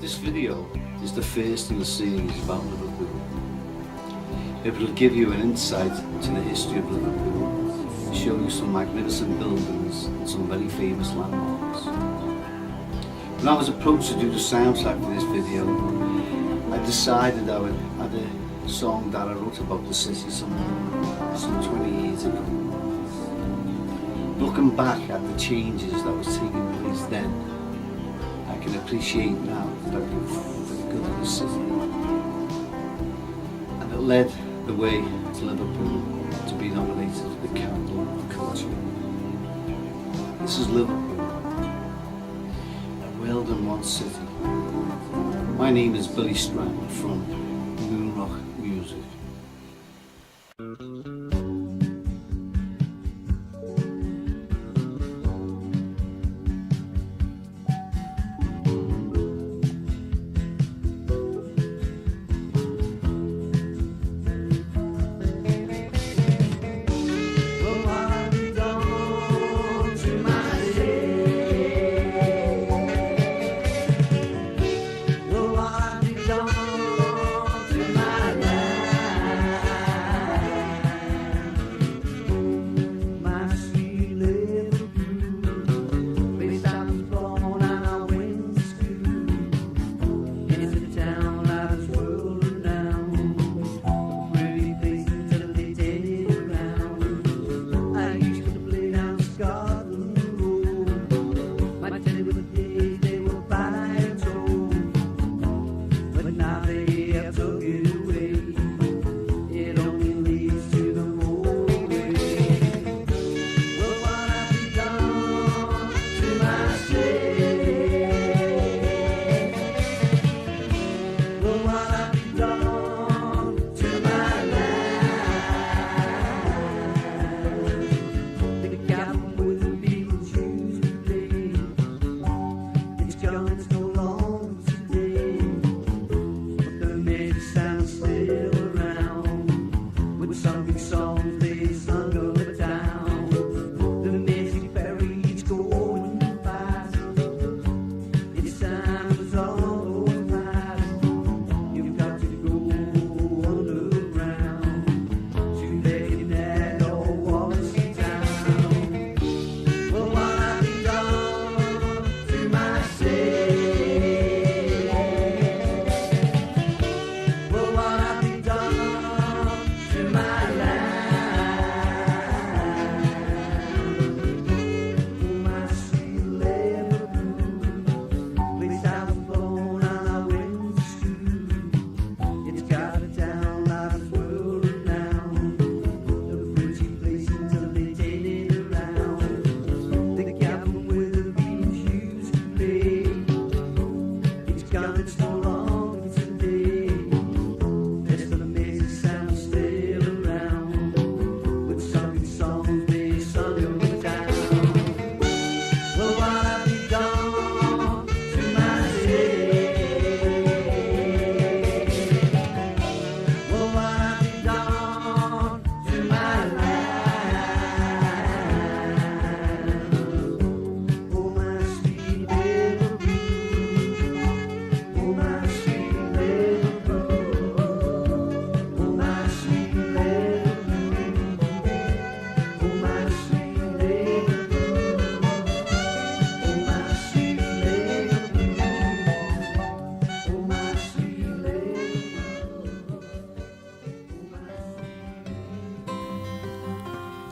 This video is the first in the series about Liverpool. It will give you an insight to the history of Liverpool, show you some magnificent buildings and some very famous landmarks. When I was approached to do the soundtrack for this video, I decided I would add a song that I wrote about the city some 20 years ago. Looking back at the changes that was taking place then, I can appreciate now that the good of the city. And it led the way to Liverpool to be nominated for the capital of culture. This is Liverpool, a world in one city. My name is Billy Stratton from Moonrock Music.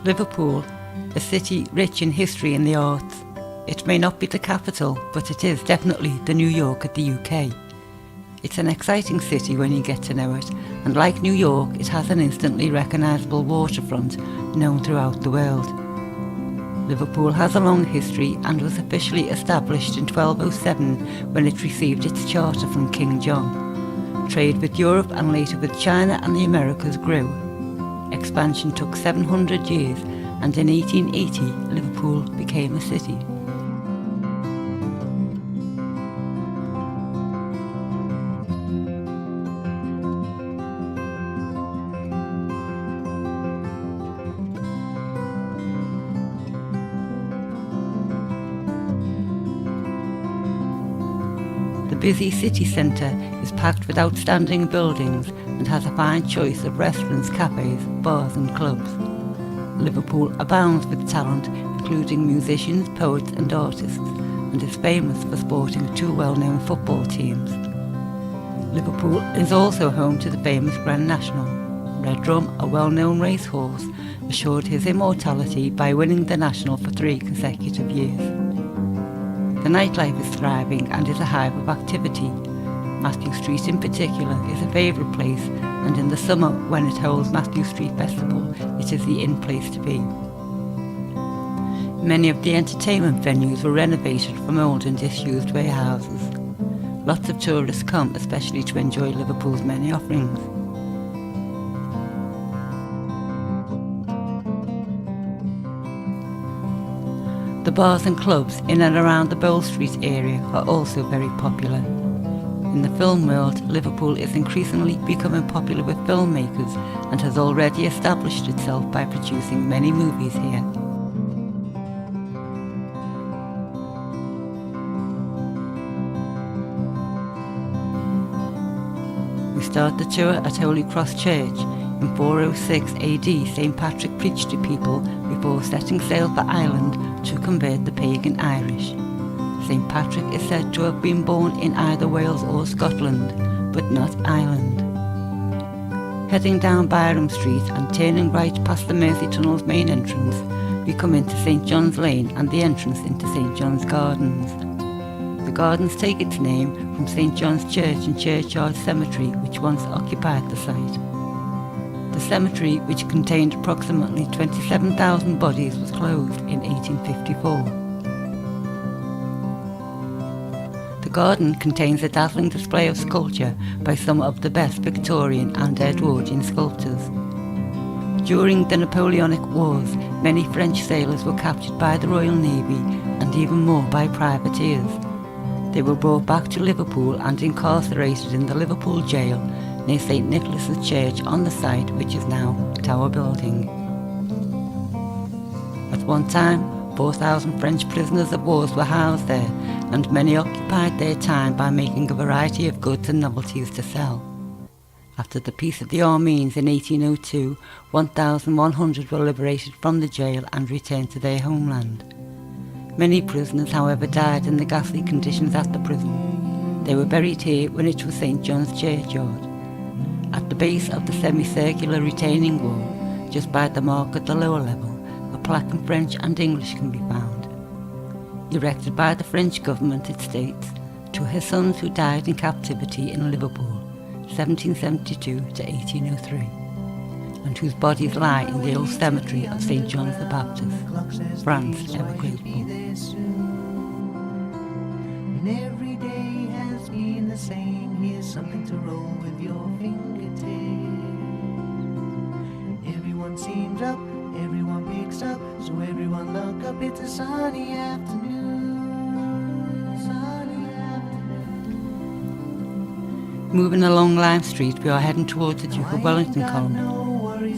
Liverpool, a city rich in history and the arts. It may not be the capital, but it is definitely the New York of the UK. It's an exciting city when you get to know it, and like New York, it has an instantly recognisable waterfront known throughout the world. Liverpool has a long history and was officially established in 1207 when it received its charter from King John. Trade with Europe and later with China and the Americas grew. Expansion took 700 years, and in 1880 Liverpool became a city. busy city centre is packed with outstanding buildings and has a fine choice of restaurants, cafes, bars and clubs. Liverpool abounds with talent, including musicians, poets and artists, and is famous for sporting two well-known football teams. Liverpool is also home to the famous Grand National. Redrum, a well-known racehorse, assured his immortality by winning the National for 3 consecutive years. The nightlife is thriving and is a hive of activity. Matthew Street in particular is a favourite place, and in the summer when it holds Matthew Street Festival, it is the in place to be. Many of the entertainment venues were renovated from old and disused warehouses. Lots of tourists come, especially to enjoy Liverpool's many offerings. The bars and clubs in and around the Bowl Street area are also very popular. In the film world, Liverpool is increasingly becoming popular with filmmakers and has already established itself by producing many movies here. We start the tour at Holy Cross Church. In 406 AD, St. Patrick preached to people before setting sail for Ireland to convert the pagan Irish. St. Patrick is said to have been born in either Wales or Scotland, but not Ireland. Heading down Byram Street and turning right past the Mersey Tunnel's main entrance, we come into St. John's Lane and the entrance into St. John's Gardens. The gardens take its name from St. John's Church and Churchyard Cemetery, which once occupied the site. The cemetery, which contained approximately 27,000 bodies, was closed in 1854. The garden contains a dazzling display of sculpture by some of the best Victorian and Edwardian sculptors. During the Napoleonic Wars, many French sailors were captured by the Royal Navy and even more by privateers. They were brought back to Liverpool and incarcerated in the Liverpool jail near St. Nicholas's Church on the site which is now Tower Building. At one time, 4,000 French prisoners of war were housed there, and many occupied their time by making a variety of goods and novelties to sell. After the Peace of the Amiens in 1802, 1,100 were liberated from the jail and returned to their homeland. Many prisoners, however, died in the ghastly conditions at the prison. They were buried here when it was St. John's Churchyard. At the base of the semicircular retaining wall, just by the mark at the lower level, a plaque in French and English can be found. Erected by the French government, it states, "To his sons who died in captivity in Liverpool, 1772 to 1803, and whose bodies lie in the old cemetery of St. John the Baptist, France, ever grateful." And every day has been the same. Here's something to roll with your fingertips. Everyone seems up, everyone picks up, so everyone look up. It's a sunny afternoon. Moving along Lime Street, we are heading towards the Duke of Wellington column.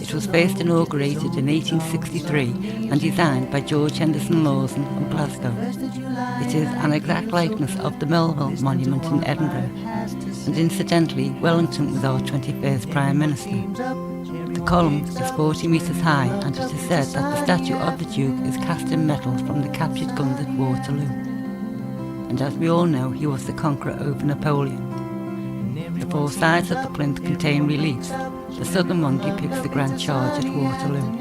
It was first inaugurated in 1863 and designed by George Henderson Lawson of Glasgow. It is an exact likeness of the Melville Monument in Edinburgh, and incidentally, Wellington was our 21st Prime Minister. The column is 40 metres high, and it is said that the statue of the Duke is cast in metal from the captured guns at Waterloo. And as we all know, he was the conqueror over Napoleon. The four sides of the plinth contain reliefs. The southern one depicts the grand charge at Waterloo.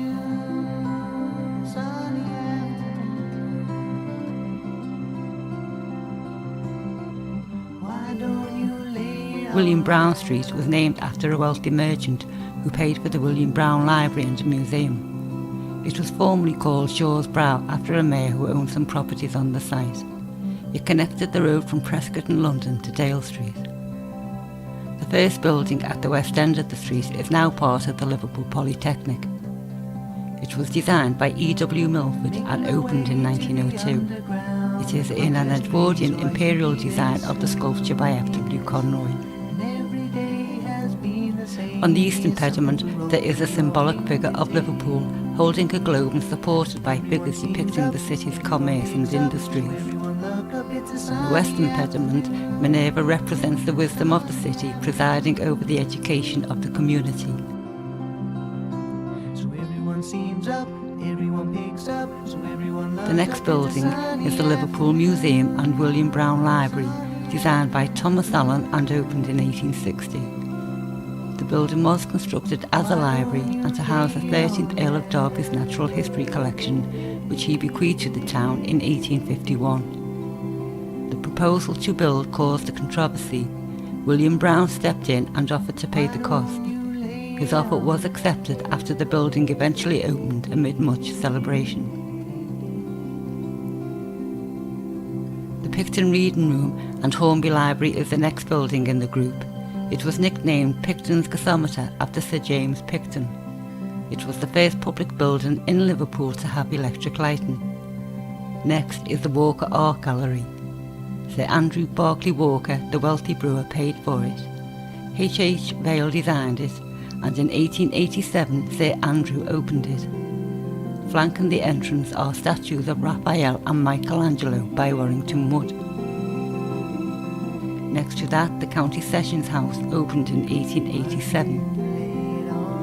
William Brown Street was named after a wealthy merchant who paid for the William Brown Library and Museum. It was formerly called Shaw's Brow after a mayor who owned some properties on the site. It connected the road from Prescott in London to Dale Street. The first building at the west end of the street is now part of the Liverpool Polytechnic. It was designed by E.W. Milford and opened in 1902. It is in an Edwardian imperial design of the sculpture by F.W. Conroy. On the eastern pediment there is a symbolic figure of Liverpool holding a globe and supported by figures depicting the city's commerce and industries. it's a The sign. western pediment, Minerva represents the wisdom of the city presiding over the education of the community. So everyone seems up, everyone picks up, so everyone loves The next up, building it's a sign. is the Liverpool Museum and William Brown Library, designed by Thomas Allen and opened in 1860. The building was constructed as a library and to house the 13th Earl of Derby's natural history collection, which he bequeathed to the town in 1851. The proposal to build caused a controversy. William Brown stepped in and offered to pay the cost. His offer was accepted after the building eventually opened amid much celebration. The Picton Reading Room and Hornby Library is the next building in the group. It was nicknamed Picton's Gasometer after Sir James Picton. It was the first public building in Liverpool to have electric lighting. Next is the Walker Art Gallery. Sir Andrew Barclay Walker, the wealthy brewer, paid for it. H.H. Vale designed it, and in 1887 Sir Andrew opened it. Flanking the entrance are statues of Raphael and Michelangelo by Warrington Wood. Next to that, the County Sessions House opened in 1887.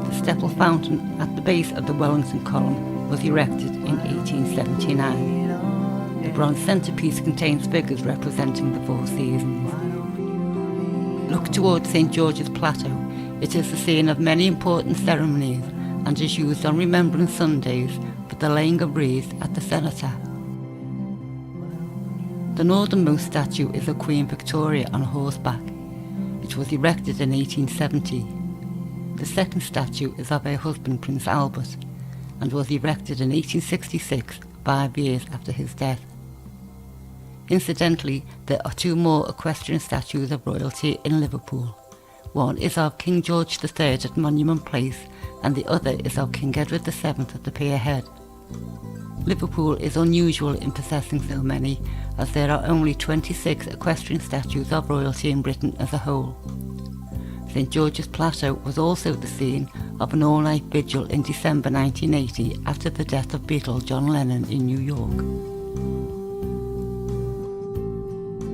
The Stepple Fountain at the base of the Wellington Column was erected in 1879. The bronze centrepiece contains figures representing the four seasons. Look towards St George's Plateau. It is the scene of many important ceremonies and is used on Remembrance Sundays for the laying of wreaths at the cenotaph. The northernmost statue is of Queen Victoria on horseback. It was erected in 1870. The second statue is of her husband Prince Albert and was erected in 1866, 5 years after his death. Incidentally, there are two more equestrian statues of royalty in Liverpool. One is of King George III at Monument Place and the other is of King Edward VII at the Pier Head. Liverpool is unusual in possessing so many, as there are only 26 equestrian statues of royalty in Britain as a whole. St George's Plateau was also the scene of an all-night vigil in December 1980 after the death of Beatle John Lennon in New York.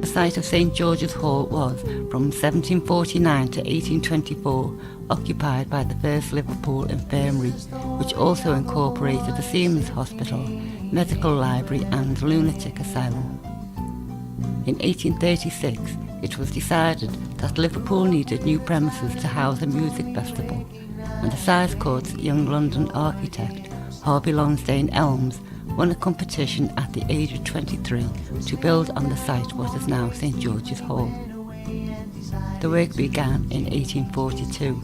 The site of St George's Hall was, from 1749 to 1824, occupied by the first Liverpool Infirmary, which also incorporated the Seamen's Hospital, Medical Library and Lunatic Asylum. In 1836, it was decided that Liverpool needed new premises to house a music festival, and the Size Court's young London architect, Harvey Lonsdale Elms, won a competition at the age of 23 to build on the site what is now St George's Hall. The work began in 1842.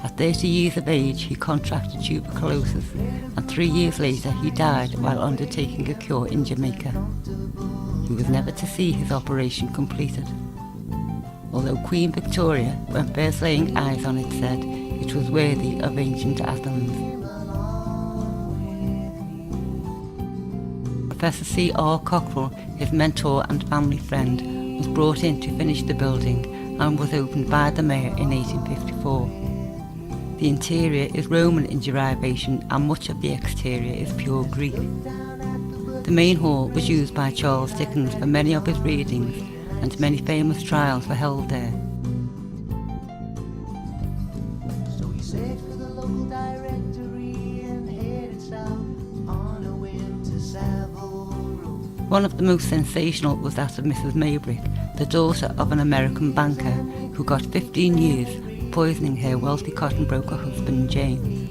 At 30 years of age, he contracted tuberculosis, and 3 years later he died while undertaking a cure in Jamaica. He was never to see his operation completed. Although Queen Victoria, when first laying eyes on it, said it was worthy of ancient Athens. Professor C.R. Cockrell, his mentor and family friend, was brought in to finish the building and was opened by the mayor in 1854. The interior is Roman in derivation and much of the exterior is pure Greek. The main hall was used by Charles Dickens for many of his readings, and many famous trials were held there. So he searched for the local directory and headed south on a whim to Savile Row. One of the most sensational was that of Mrs. Maybrick, the daughter of an American banker who got 15 years poisoning her wealthy cotton broker husband James.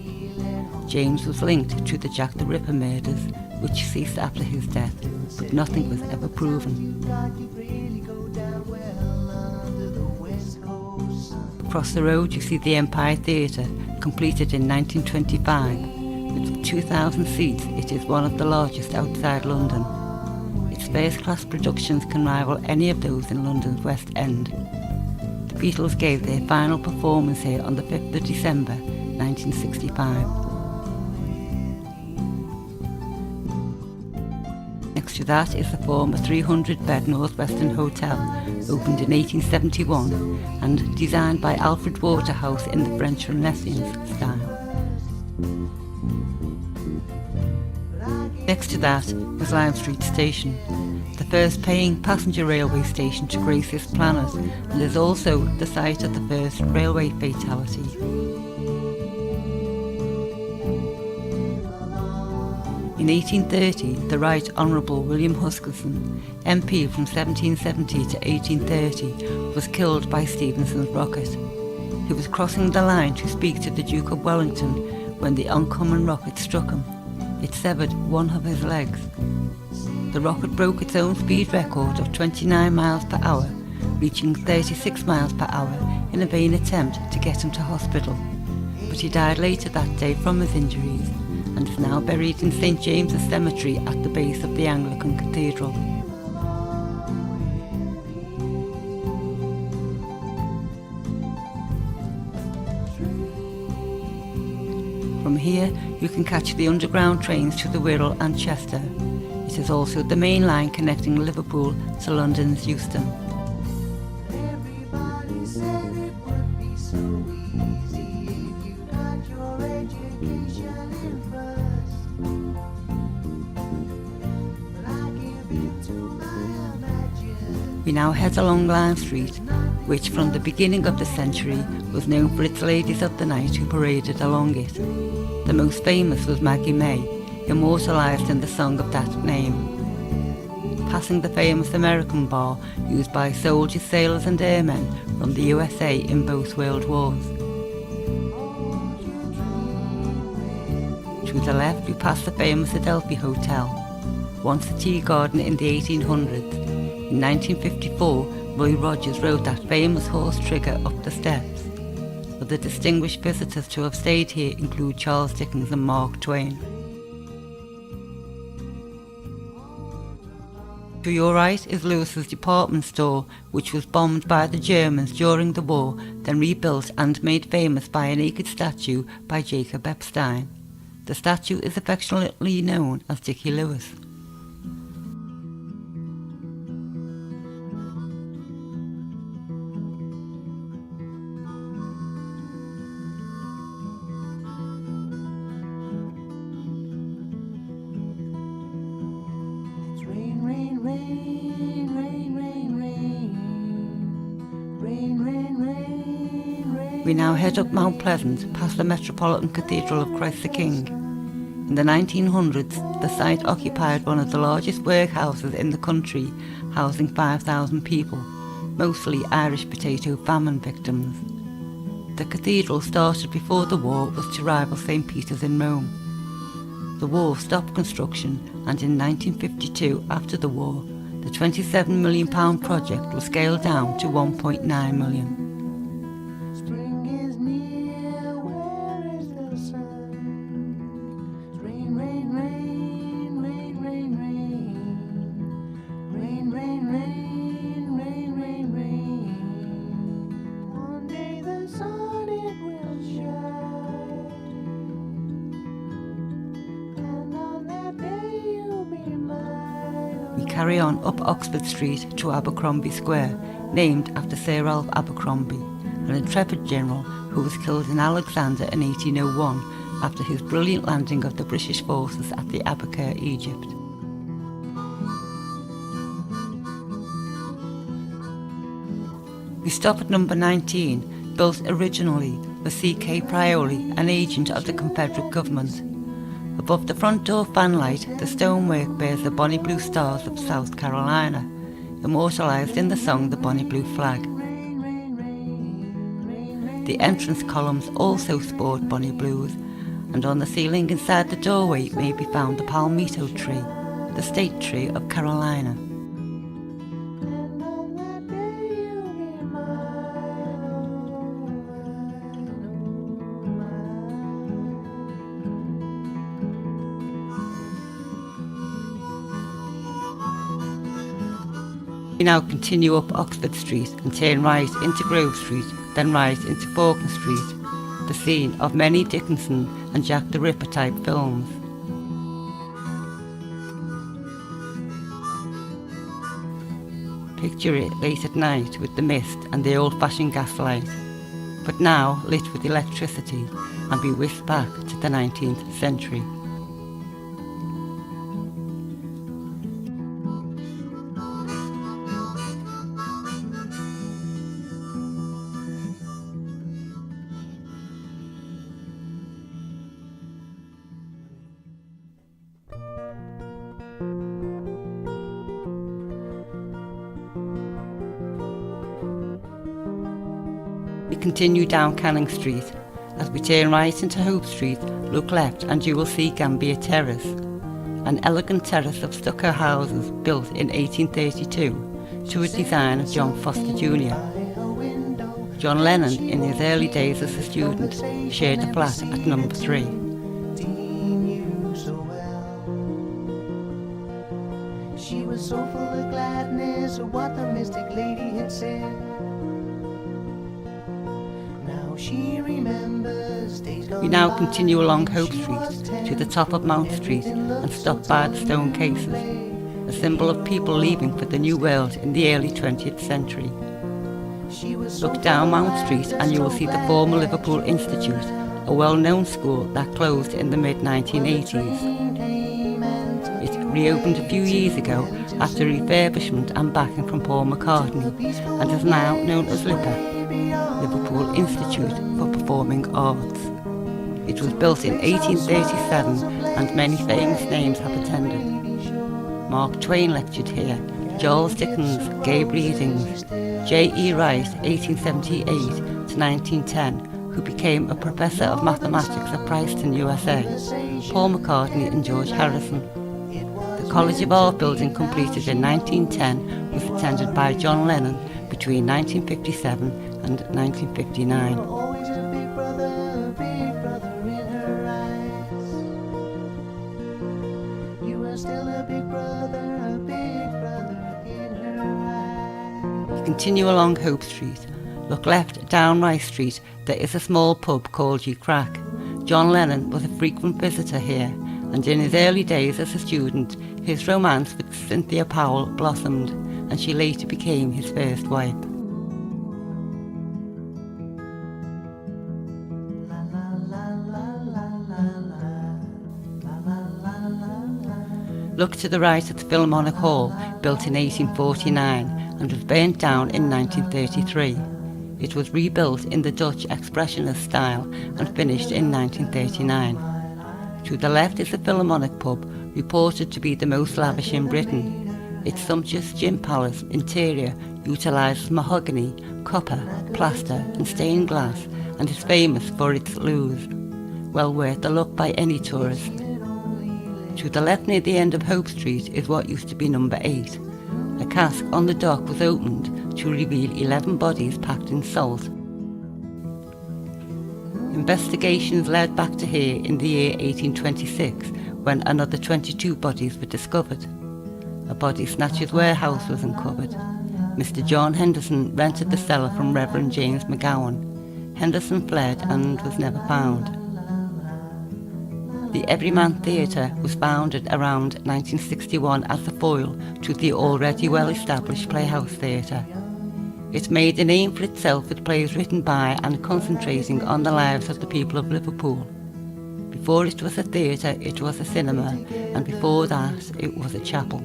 James was linked to the Jack the Ripper murders, which ceased after his death, but nothing was ever proven. Across the road you see the Empire Theatre, completed in 1925. With 2,000 seats, it is one of the largest outside London. Its first-class productions can rival any of those in London's West End. The Beatles gave their final performance here on the 5th of December 1965. Next to that is the former 300-bed Northwestern Hotel, opened in 1871 and designed by Alfred Waterhouse in the French Renaissance style. Next to that was Lime Street Station, the first paying passenger railway station to grace this planet, and is also the site of the first railway fatality. In 1830, the Right Honourable William Huskisson, MP from 1770 to 1830, was killed by Stephenson's rocket. He was crossing the line to speak to the Duke of Wellington when the oncoming rocket struck him. It severed one of his legs. The rocket broke its own speed record of 29 miles per hour, reaching 36 miles per hour in a vain attempt to get him to hospital. But he died later that day from his injuries and is now buried in St James's Cemetery at the base of the Anglican Cathedral. From here, you can catch the underground trains to the Wirral and Chester. It is also the main line connecting Liverpool to London's Euston. Everybody said it would be so easy if you got your education in first. But I give it to my imagination. We now head along Lime Street, which from the beginning of the century was known for its ladies of the night who paraded along it. The most famous was Maggie May, immortalised in the song of that name. Passing the famous American bar used by soldiers, sailors and airmen from the USA in both world wars. To the left we pass the famous Adelphi Hotel, once a tea garden in the 1800s. In 1954, Roy Rogers rode that famous horse trigger up the steps. Other distinguished visitors to have stayed here include Charles Dickens and Mark Twain. To your right is Lewis's department store, which was bombed by the Germans during the war, then rebuilt and made famous by a naked statue by Jacob Epstein. The statue is affectionately known as Dickie Lewis. We now head up Mount Pleasant past the Metropolitan Cathedral of Christ the King. In the 1900s, the site occupied one of the largest workhouses in the country, housing 5,000 people, mostly Irish potato famine victims. The cathedral, started before the war, was to rival St. Peter's in Rome. The war stopped construction, and in 1952, after the war, the £27 million project was scaled down to £1.9 million. Spring is near, where is the sun? Rain, rain, rain, rain, rain, rain. Rain, rain, rain, rain, rain, rain. One day the sun it will shine, and on that day you'll be mine. We carry on up Oxford Street to Abercrombie Square, named after Sir Ralph Abercrombie, an intrepid general who was killed in Alexander in 1801 after his brilliant landing of the British forces at the Abukir, Egypt. We stop at number 19, built originally for C.K. Prioli, an agent of the Confederate government. Above the front door fanlight, the stonework bears the bonny blue stars of South Carolina, immortalised in the song The Bonny Blue Flag. The entrance columns also sport bonny blues, and on the ceiling inside the doorway may be found the palmetto tree, the state tree of Carolina. And on that day you'll be We now continue up Oxford Street and turn right into Grove Street, then right into Faulkner Street, the scene of many Dickinson and Jack the Ripper type films. Picture it late at night with the mist and the old-fashioned gaslight, but now lit with electricity, and be whisked back to the 19th century. continue down Canning Street. As we turn right into Hope Street, look left and you will see Gambier Terrace, an elegant terrace of stucco houses built in 1832 to a design of John Foster Jr. John Lennon, in his early days as a student, shared a flat at number 3. She was so full of gladness of what the mystic lady had said. Now she remembers days gone We now by continue along when Hope she Street was to the 10. top of Mount Street and stop by the stone cases, a symbol of people leaving for the New World in the early 20th century. Look down Mount Street and you will see the former Liverpool Institute, a well-known school that closed in the mid-1980s. It reopened a few years ago after refurbishment and backing from Paul McCartney and is now known as LIPA, Liverpool Institute for Performing Arts. It was built in 1837 and many famous names have attended. Mark Twain lectured here, Charles Dickens gave readings, J.E. Wright 1878 to 1910, who became a professor of mathematics at Princeton, USA, Paul McCartney and George Harrison. The College of Art building, completed in 1910, was attended by John Lennon between 1957 and 1959. Always a big brother in her eyes. You are still a big brother in her eyes. Continue along Hope Street. Look left down Rice Street. There is a small pub called Ye Crack. John Lennon was a frequent visitor here, and in his early days as a student, his romance with Cynthia Powell blossomed, and she later became his first wife. Look to the right at the Philharmonic Hall, built in 1849 and was burnt down in 1933. It was rebuilt in the Dutch Expressionist style and finished in 1939. To the left is the Philharmonic pub, reported to be the most lavish in Britain. Its sumptuous gin palace interior utilises mahogany, copper, plaster and stained glass and is famous for its loos. Well worth a look by any tourist. To the left near the end of Hope Street is what used to be number 8. A cask on the dock was opened to reveal 11 bodies packed in salt. Investigations led back to here in the year 1826 when another 22 bodies were discovered. A body snatcher's warehouse was uncovered. Mr. John Henderson rented the cellar from Reverend James McGowan. Henderson fled and was never found. The Everyman Theatre was founded around 1961 as the foil to the already well-established Playhouse Theatre. It made a name for itself with plays written by and concentrating on the lives of the people of Liverpool. Before it was a theatre, it was a cinema, and before that, it was a chapel.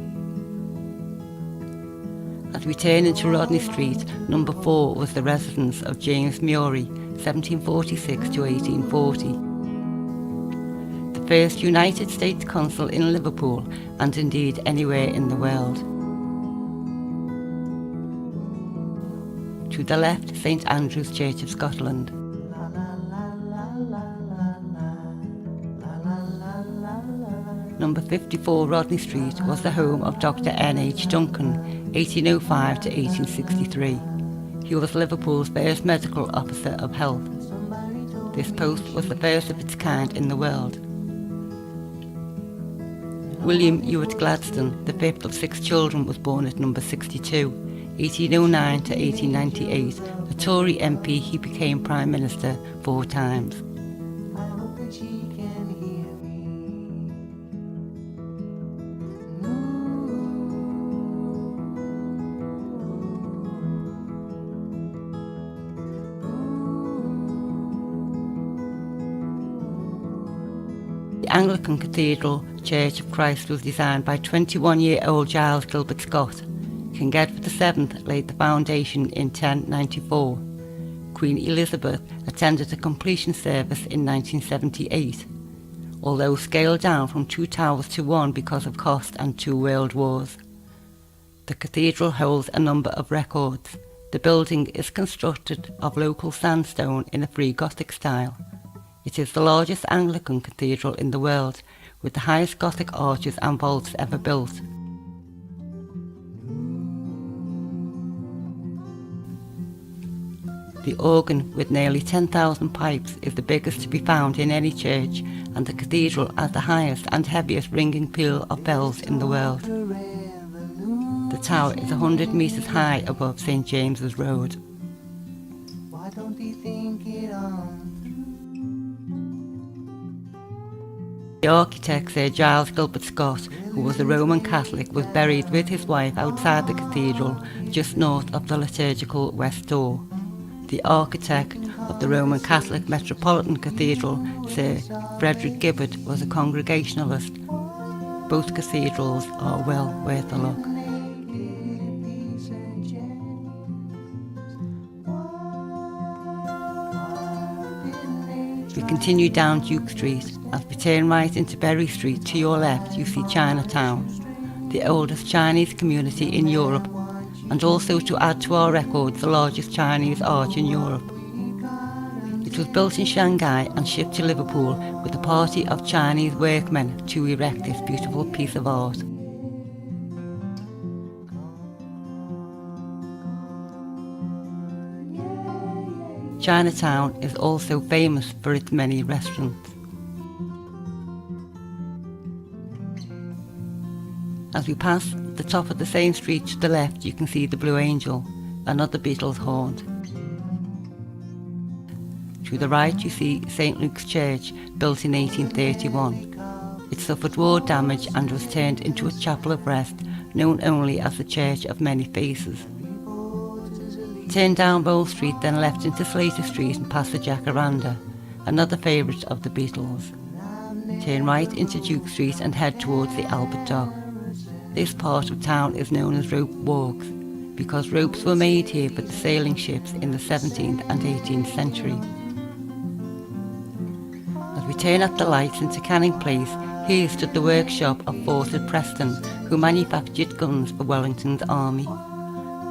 As we turn into Rodney Street, number 4 was the residence of James Murie, 1746 to 1840. First United States Consul in Liverpool and indeed anywhere in the world. To the left, St Andrew's Church of Scotland. Number 54 Rodney Street was the home of Dr. N.H. Duncan, 1805 to 1863. He was Liverpool's first medical officer of health. This post was the first of its kind in the world. William Ewart Gladstone, the fifth of 6 children, was born at number 62, 1809 to 1898. A Tory MP, he became Prime Minister 4 times. I hope that she can hear me. The Anglican Cathedral Church of Christ was designed by 21-year-old Giles Gilbert Scott. King Edward VII laid the foundation in 1094. Queen Elizabeth attended a completion service in 1978, although scaled down from 2 towers to 1 because of cost and 2 world wars. The cathedral holds a number of records. The building is constructed of local sandstone in a free Gothic style. It is the largest Anglican cathedral in the world, with the highest Gothic arches and vaults ever built. The organ, with nearly 10,000 pipes, is the biggest to be found in any church, and the cathedral has the highest and heaviest ringing peal of bells in the world. The tower is 100 metres high above St James's Road. Why don't they think it on? The architect, Sir Giles Gilbert Scott, who was a Roman Catholic, was buried with his wife outside the cathedral, just north of the liturgical west door. The architect of the Roman Catholic Metropolitan Cathedral, Sir Frederick Gibbard, was a Congregationalist. Both cathedrals are well worth a look. We continue down Duke Street. As we turn right into Berry Street, to your left you see Chinatown, the oldest Chinese community in Europe, and also, to add to our records, the largest Chinese arch in Europe. It was built in Shanghai and shipped to Liverpool with a party of Chinese workmen to erect this beautiful piece of art. Chinatown is also famous for its many restaurants. As we pass the top of the same street to the left, you can see the Blue Angel, another Beatles haunt. To the right you see St Luke's Church, built in 1831. It suffered war damage and was turned into a chapel of rest, known only as the Church of Many Faces. Turn down Bowl Street, then left into Slater Street and past the Jacaranda, another favourite of the Beatles. Turn right into Duke Street and head towards the Albert Dock. This part of town is known as Rope Walks, because ropes were made here for the sailing ships in the 17th and 18th century. As we turn up the lights into Canning Place, here stood the workshop of Fawcett Preston, who manufactured guns for Wellington's army.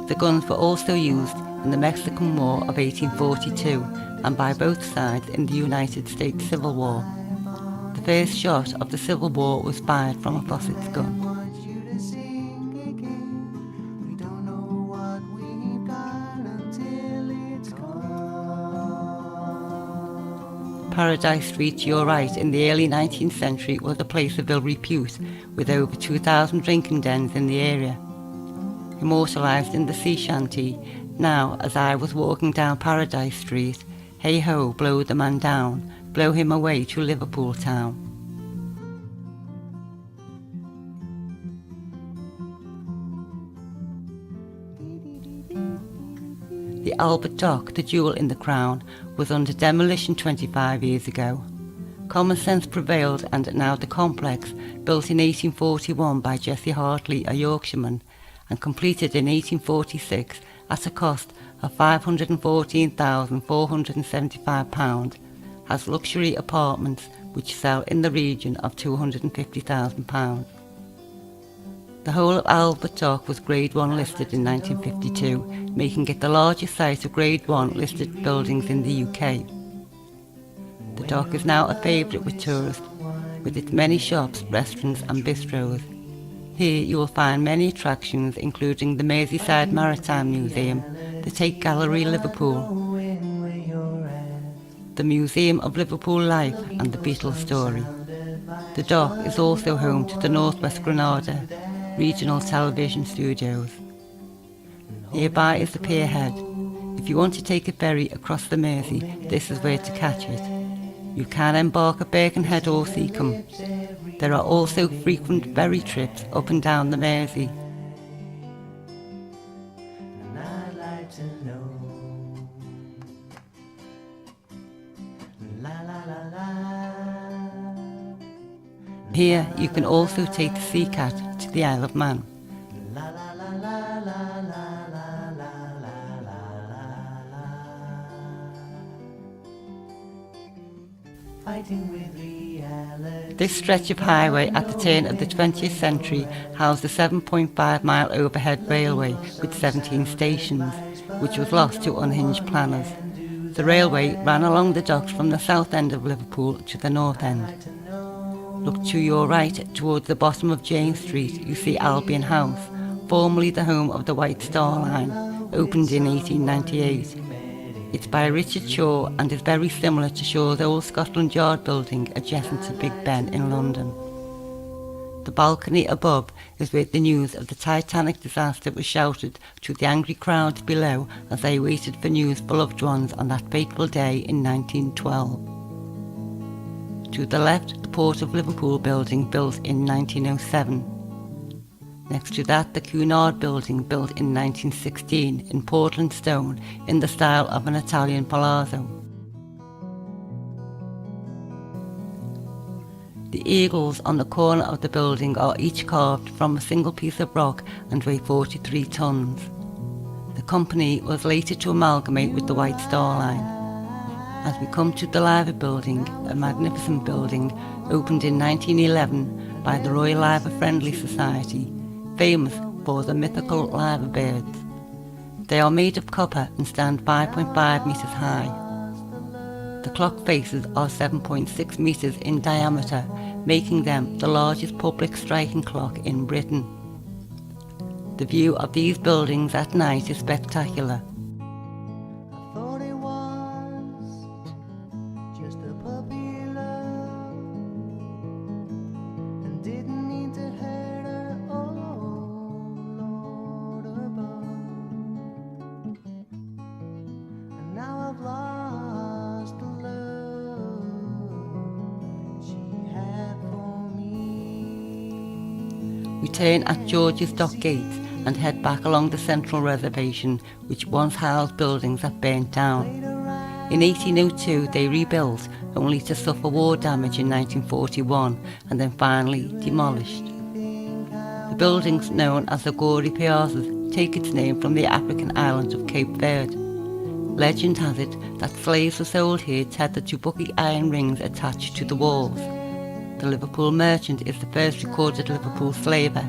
The guns were also used in the Mexican War of 1842 and by both sides in the United States Civil War. The first shot of the Civil War was fired from a Fawcett's gun. Paradise Street to your right in the early 19th century was a place of ill repute, with over 2,000 drinking dens in the area. Immortalised in the sea shanty, now as I was walking down Paradise Street, hey ho, blow the man down, blow him away to Liverpool town. The Albert Dock, the jewel in the crown, was under demolition 25 years ago. Common sense prevailed, and now the complex, built in 1841 by Jesse Hartley, a Yorkshireman, and completed in 1846 at a cost of £514,475, has luxury apartments which sell in the region of £250,000. The whole of Albert Dock was Grade 1 listed in 1952, making it the largest site of Grade 1 listed buildings in the UK. The dock is now a favourite with tourists, with its many shops, restaurants and bistros. Here you will find many attractions, including the Merseyside Maritime Museum, the Tate Gallery Liverpool, the Museum of Liverpool Life and the Beatles story. The dock is also home to the North West Granada regional television studios. Nearby is the Pierhead. If you want to take a ferry across the Mersey, this is where to catch it. You can embark at Birkenhead or Seacombe. There are also frequent ferry trips up and down the Mersey. Here you can also take the Sea Cat to the Isle of Man. fighting with reality. This stretch of highway at the turn of the 20th century housed a 7.5-mile overhead railway with 17 stations, which was lost to unhinged planners. The railway ran along the docks from the south end of Liverpool to the north end. Look to your right towards the bottom of James Street, you see Albion House, formerly the home of the White Star Line, opened in 1898. It's by Richard Shaw and is very similar to Shaw's old Scotland Yard building adjacent to Big Ben in London. The balcony above is where the news of the Titanic disaster was shouted to the angry crowds below as they waited for news for loved ones on that fateful day in 1912. To the left, the Port of Liverpool building built in 1907. Next to that, the Cunard building built in 1916 in Portland stone in the style of an Italian palazzo. The eagles on the corner of the building are each carved from a single piece of rock and weigh 43 tons. The company was later to amalgamate with the White Star Line. As we come to the Liver building, a magnificent building opened in 1911 by the Royal Liver Friendly Society, famous for the mythical liver birds. They are made of copper and stand 5.5 metres high. The clock faces are 7.6 metres in diameter, making them the largest public striking clock in Britain. The view of these buildings at night is spectacular. I thought it was just a puppy love and didn't mean to hurt her, oh Lord above. And now I've lost the love she had for me. We turn at George's Dock Gates and head back along the central reservation, which once housed buildings that burnt down. In 1802 they rebuilt, only to suffer war damage in 1941 and then finally demolished. The buildings known as the Gory Piazzas take its name from the African island of Cape Verde. Legend has it that slaves were sold here tethered to bucky iron rings attached to the walls. The Liverpool merchant is the first recorded Liverpool slaver.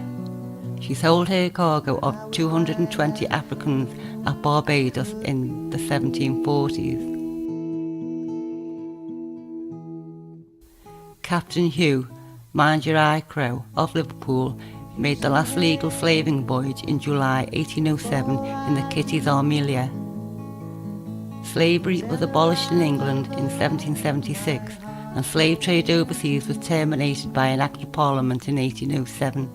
She sold her cargo of 220 Africans at Barbados in the 1740s. Captain Hugh, Mind Your Eye Crow of Liverpool, made the last legal slaving voyage in July 1807 in the Kitty's Armilla. Slavery was abolished in England in 1776 and slave trade overseas was terminated by an Act of Parliament in 1807.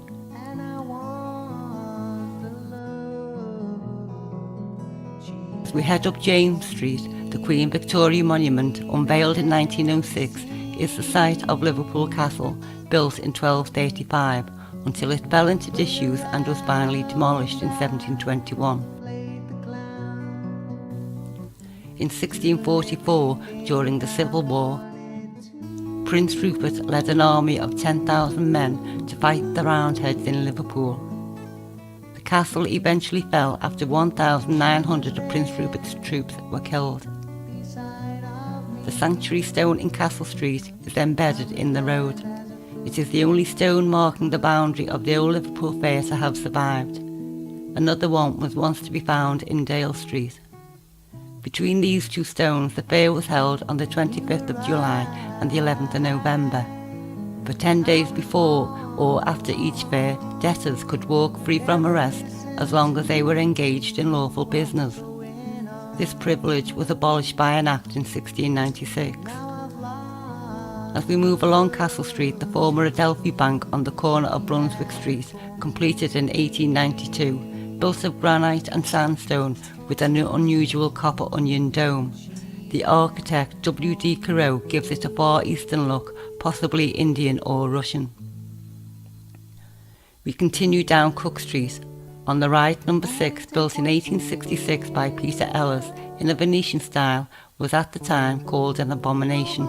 As we head up James Street, the Queen Victoria Monument, unveiled in 1906, is the site of Liverpool Castle, built in 1235, until it fell into disuse and was finally demolished in 1721. In 1644, during the Civil War, Prince Rupert led an army of 10,000 men to fight the Roundheads in Liverpool. The castle eventually fell after 1,900 of Prince Rupert's troops were killed. The sanctuary stone in Castle Street is embedded in the road. It is the only stone marking the boundary of the old Liverpool Fair to have survived. Another one was once to be found in Dale Street. Between these two stones, the fair was held on the 25th of July and the 11th of November. For 10 days before or after each fair, debtors could walk free from arrest as long as they were engaged in lawful business. This privilege was abolished by an act in 1696. As we move along Castle Street, the former Adelphi Bank on the corner of Brunswick Street, completed in 1892, built of granite and sandstone with an unusual copper onion dome. The architect W.D. Carew gives it a Far Eastern look, possibly Indian or Russian. We continue down Cook Street. On the right, number 6, built in 1866 by Peter Ellis in a Venetian style, was at the time called an abomination.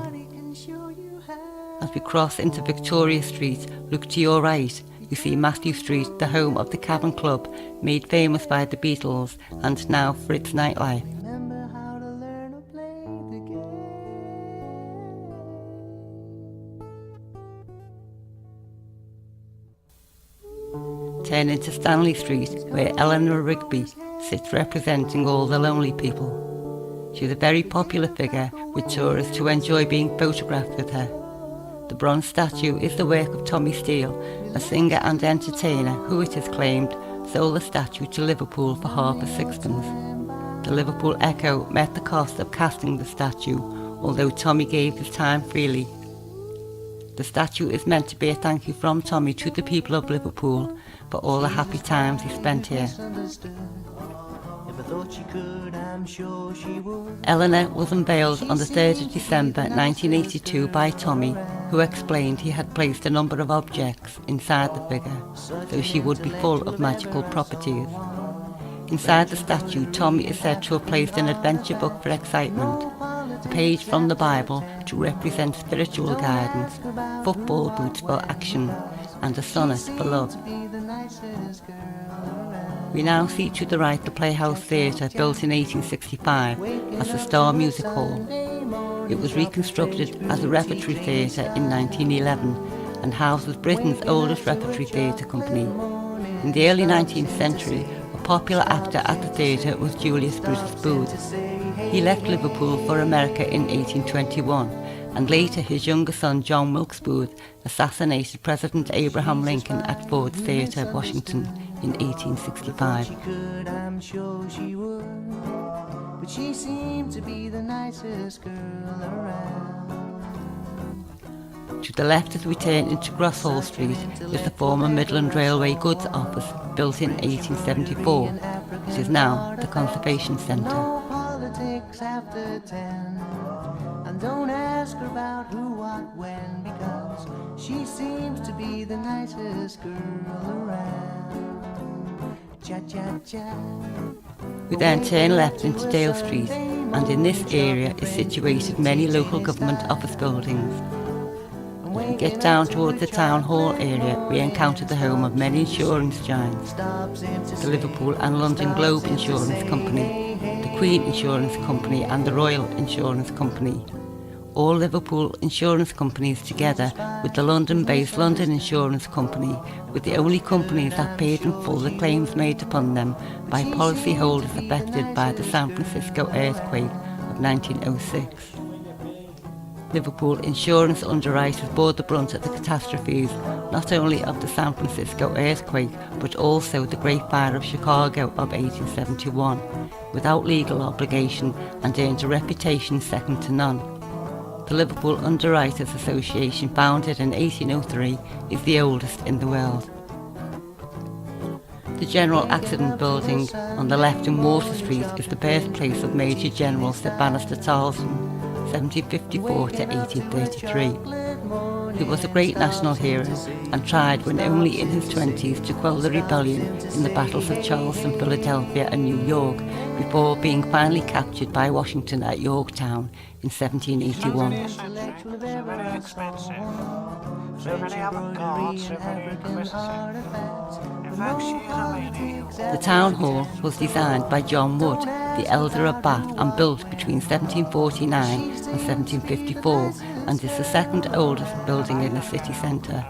As we cross into Victoria Street, look to your right. You see Matthew Street, the home of the Cavern Club, made famous by the Beatles, and now Fritz nightlife. Remember how to learn to play the game. turn into Stanley Street, where Eleanor Rigby sits representing all the lonely people. She's a very popular figure with tourists who enjoy being photographed with her. The bronze statue is the work of Tommy Steele, a singer and entertainer who, it is claimed, sold the statue to Liverpool for half a sixpence. The Liverpool Echo met the cost of casting the statue, although Tommy gave his time freely. The statue is meant to be a thank you from Tommy to the people of Liverpool for all the happy times he spent here. Eleanor was unveiled on the 3rd of December 1982 by Tommy, who explained he had placed a number of objects inside the figure, so she would be full of magical properties. Inside the statue, Tommy is said to have placed an adventure book for excitement, a page from the Bible to represent spiritual guidance, football boots for action, and a sonnet for love. We now see to the right the Playhouse Theatre, built in 1865 as the Star Music Hall. It was reconstructed as a repertory theatre in 1911 and houses Britain's oldest repertory theatre company. In the early 19th century, a popular actor at the theatre was Julius Brutus Booth. He left Liverpool for America in 1821, and later his younger son John Wilkes Booth assassinated President Abraham Lincoln at Ford's Theatre, Washington, in 1865. I'm sure she would, but she seemed to be the nicest girl around. To the left as we turn into Grosshall Street is the former Midland Railway Goods Office, built in 1874. It is now the Conservation Centre. No politics after 10, and don't ask her about who, what, when, because she seems to be the nicest girl around. Cha cha cha. We then turn left into Dale Street, and in this area is situated many local government office buildings. As we get down towards the Town Hall area, we encounter the home of many insurance giants: the Liverpool and London Globe Insurance Company, the Queen Insurance Company and the Royal Insurance Company. All Liverpool insurance companies together with the London-based London Insurance Company were the only companies that paid in full the claims made upon them by policyholders affected by the San Francisco earthquake of 1906. Liverpool insurance underwriters bore the brunt of the catastrophes not only of the San Francisco earthquake but also the Great Fire of Chicago of 1871, without legal obligation, and earned a reputation second to none. The Liverpool Underwriters Association, founded in 1803, is the oldest in the world. The General Accident Building on the left in Water Street is the birthplace of Major General Sir Bannister Tarleton, 1754 to 1833. He was a great national hero and tried when only in his 20s to quell the rebellion in the battles of Charleston, Philadelphia and New York, before being finally captured by Washington at Yorktown in 1781. Very expensive. So many avant-garde, so many inquisitive. In fact, she is a lady. The Town Hall was designed by John Wood, the elder of Bath, and built between 1749 and 1754, and is the second oldest building in the city centre.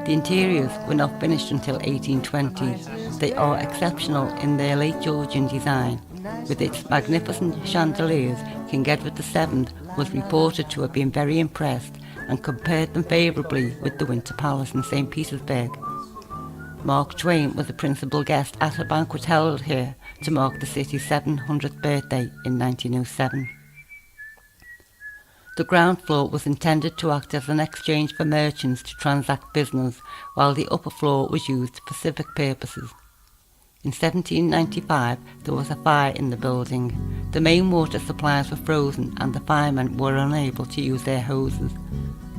The interiors were not finished until 1820. They are exceptional in their late Georgian design. With its magnificent chandeliers, King Edward VII was reported to have been very impressed and compared them favourably with the Winter Palace in St. Petersburg. Mark Twain was the principal guest at a banquet held here to mark the city's 700th birthday in 1907. The ground floor was intended to act as an exchange for merchants to transact business, while the upper floor was used for civic purposes. In 1795, there was a fire in the building. The main water supplies were frozen and the firemen were unable to use their hoses.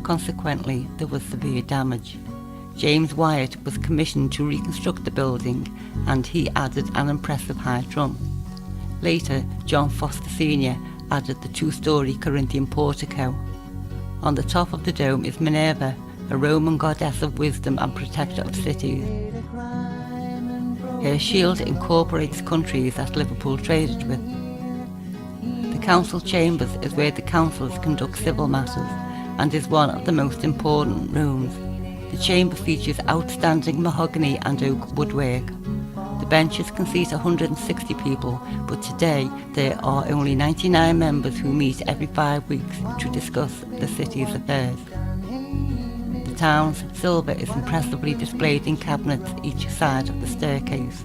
Consequently, there was severe damage. James Wyatt was commissioned to reconstruct the building, and he added an impressive high drum. Later, John Foster Sr. added the two-storey Corinthian portico. On the top of the dome is Minerva, a Roman goddess of wisdom and protector of cities. Her shield incorporates countries that Liverpool traded with. The council chambers is where the councillors conduct civil matters and is one of the most important rooms. The chamber features outstanding mahogany and oak woodwork. The benches can seat 160 people, but today there are only 99 members who meet every 5 weeks to discuss the city's affairs. The town's silver is impressively displayed in cabinets each side of the staircase.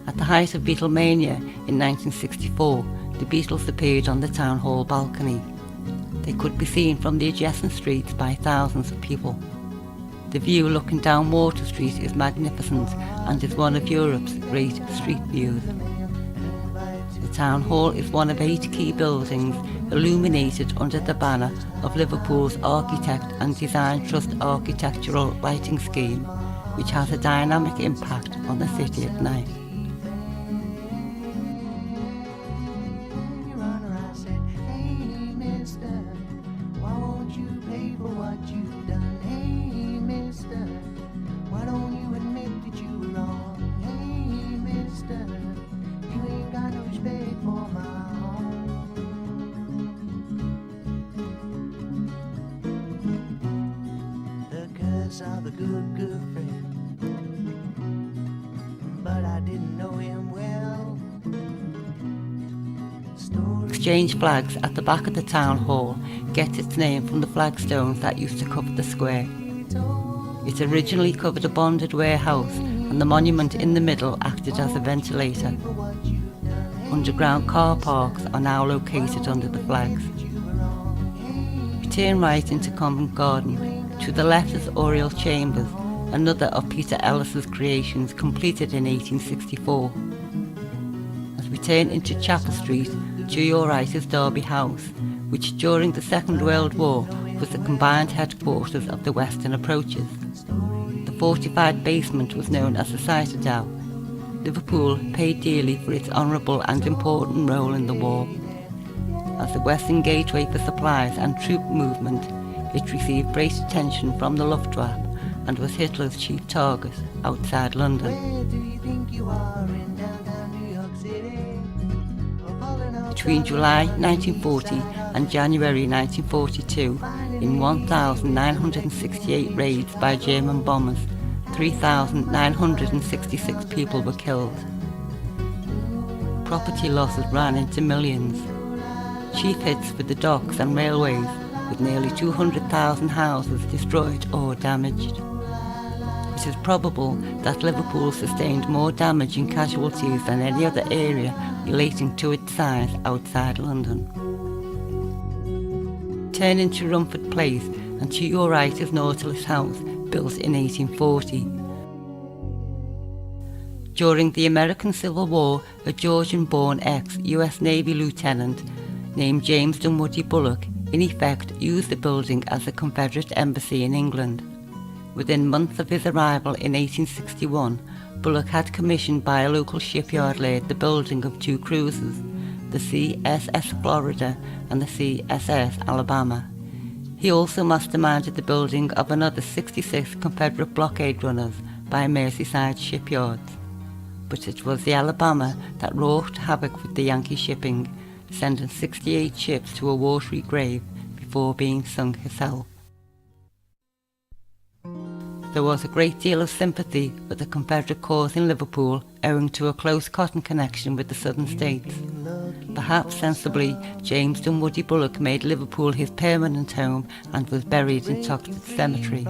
At the height of Beatlemania in 1964, the Beatles appeared on the town hall balcony. They could be seen from the adjacent streets by thousands of people. The view looking down Water Street is magnificent and is one of Europe's great street views. The town hall is one of 8 key buildings illuminated under the banner of Liverpool's Architect and Design Trust architectural lighting scheme, which has a dynamic impact on the city at night. Of a good friend, but I didn't know him well. Exchange flags at the back of the town hall get its name from the flagstones that used to cover the square. It originally covered a bonded warehouse, and the monument in the middle acted as a ventilator. Underground car parks are now located under the flags. We turn right into Covent Garden. To the left is Oriel Chambers, another of Peter Ellis's creations completed in 1864. As we turn into Chapel Street, to your right is Derby House, which during the Second World War was the combined headquarters of the Western approaches. The fortified basement was known as the Citadel. Liverpool paid dearly for its honourable and important role in the war. As the Western gateway for supplies and troop movement, it received great attention from the Luftwaffe and was Hitler's chief target outside London. Between July 1940 and January 1942, in 1,968 raids by German bombers, 3,966 people were killed. Property losses ran into millions. Chief hits with the docks and railways, with nearly 200,000 houses destroyed or damaged. It is probable that Liverpool sustained more damage and casualties than any other area relating to its size outside London. Turn into Rumford Place, and to your right is Nautilus House, built in 1840. During the American Civil War, a Georgian-born ex-US Navy lieutenant named James Dunwoody Bullock in effect used the building as a Confederate embassy in England. Within months of his arrival in 1861, Bullock had commissioned by a local shipyard laird the building of 2 cruisers, the CSS Florida and the CSS Alabama. He also masterminded the building of another 66 Confederate blockade runners by Merseyside shipyards. But it was the Alabama that wrought havoc with the Yankee shipping, sending 68 ships to a watery grave before being sunk herself. There was a great deal of sympathy with the Confederate cause in Liverpool owing to a close cotton connection with the southern states. Perhaps sensibly, James Dunwoody Bullock made Liverpool his permanent home and was buried in Toxteth Cemetery.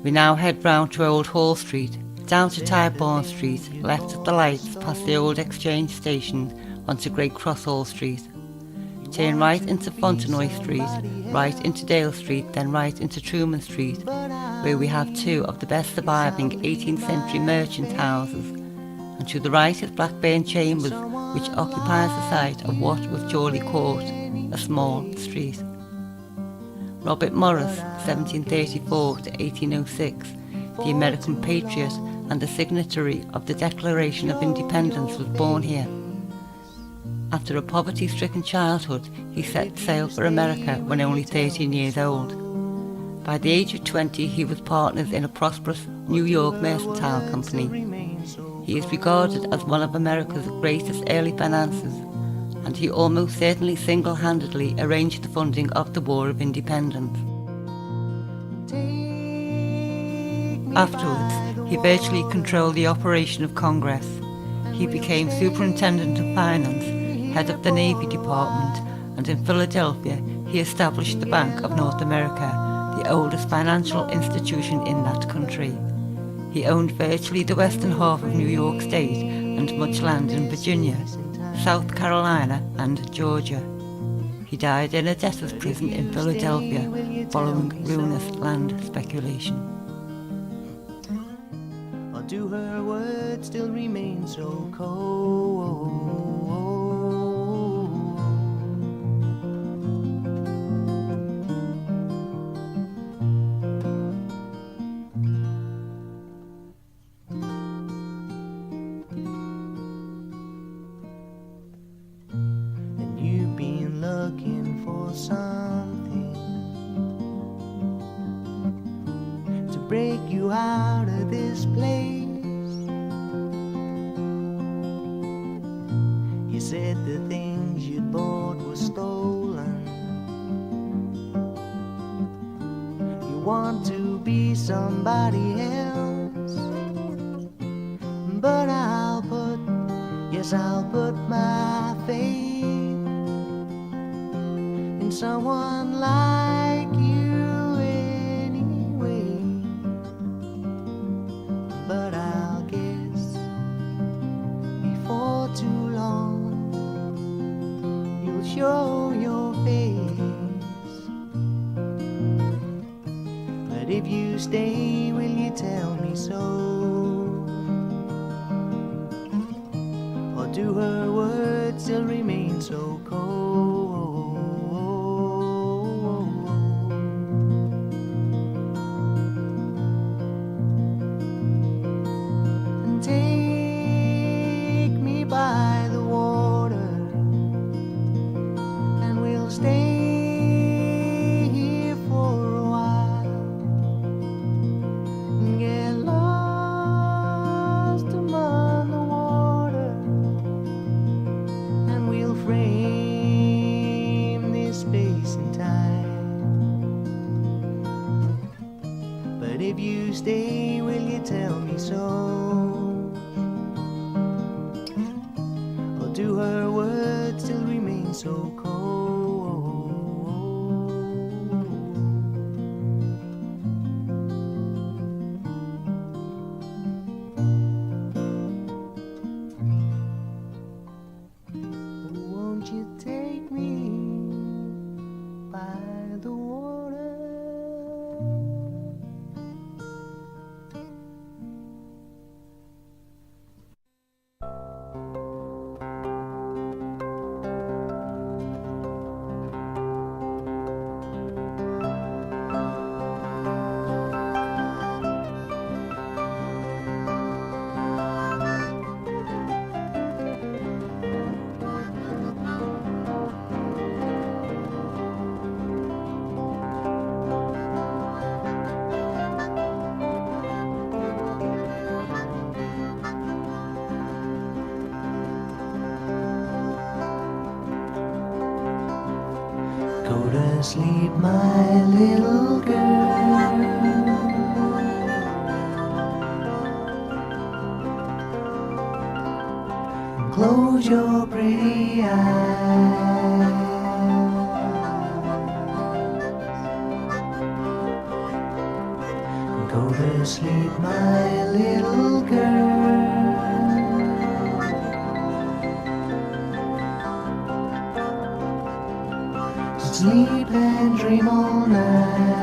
We now head round to Old Hall Street, down to Tyburn Street, left at the lights past the old Exchange Station onto Great Cross Hall Street. Turn right into Fontenoy Street, right into Dale Street, then right into Truman Street, where we have 2 of the best surviving 18th century merchant houses. And to the right is Blackburn Chambers, which occupies the site of what was Chorley Court, a small street. Robert Morris, 1734 to 1806, the American patriot and the signatory of the Declaration of Independence, was born here. After a poverty-stricken childhood, he set sail for America when only 13 years old. By the age of 20, he was partners in a prosperous New York mercantile company. He is regarded as one of America's greatest early financiers. and he almost certainly single-handedly arranged the funding of the War of Independence. Afterwards, he virtually controlled the operation of Congress. He became Superintendent of Finance, head of the Navy Department, and in Philadelphia he established the Bank of North America, the oldest financial institution in that country. He owned virtually the western half of New York State and much land in Virginia, South Carolina and Georgia. He died in a debtor's prison in Philadelphia following ruinous land speculation. Or do her words still remain so cold? And you've been looking for something to break you out of this place. You said the things you'd bought were stolen. You want to be somebody else, but I'll put my faith in someone like you anyway. But I'll guess before too long you'll show your face. But if you stay, will you tell me so? Or do her words still remain so cold? And take me by the water, and we'll stay here for a while and get lost among the water, and we'll frame this space and time. But if you stay, will you tell me so? Or do her words still remain so cold? Won't you take me by the water? Go to sleep, my little girl. Close your pretty eyes. Go to sleep, my little girl. Sleep and dream all night.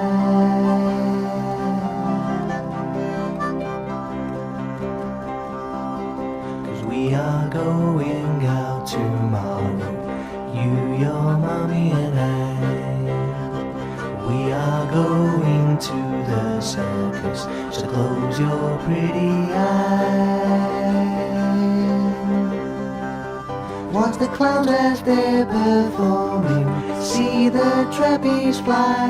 'Cause we are going out tomorrow, you, your mommy and I. We are going to the circus, so close your pretty eyes. Watch the clowns as they're performing, see the trapeze fly,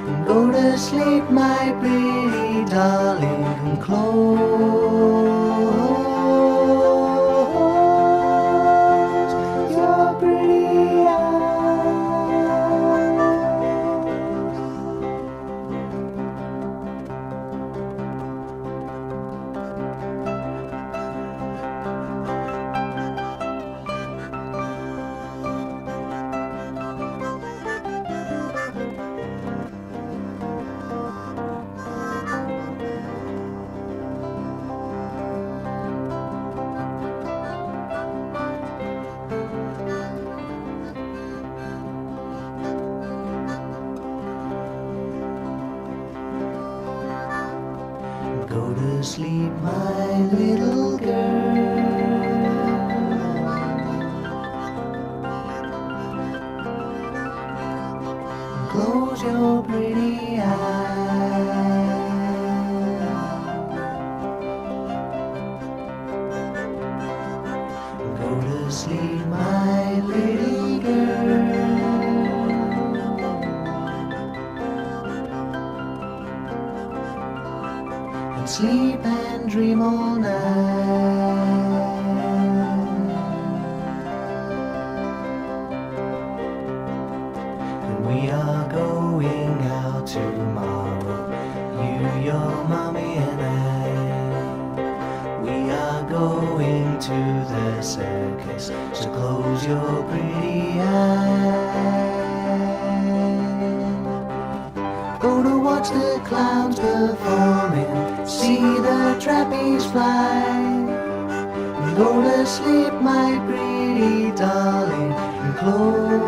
and go to sleep, my pretty darling, and close to sleep, my little girl. Close your pretty eyes. Go to sleep, my pretty girl. And sleep and dream all night. And we are going out tomorrow, you, your mommy and I. We are going to the circus, so close your pretty eyes. Go to watch the clowns performing, see the trapeze fly. And go to sleep, my pretty darling, and close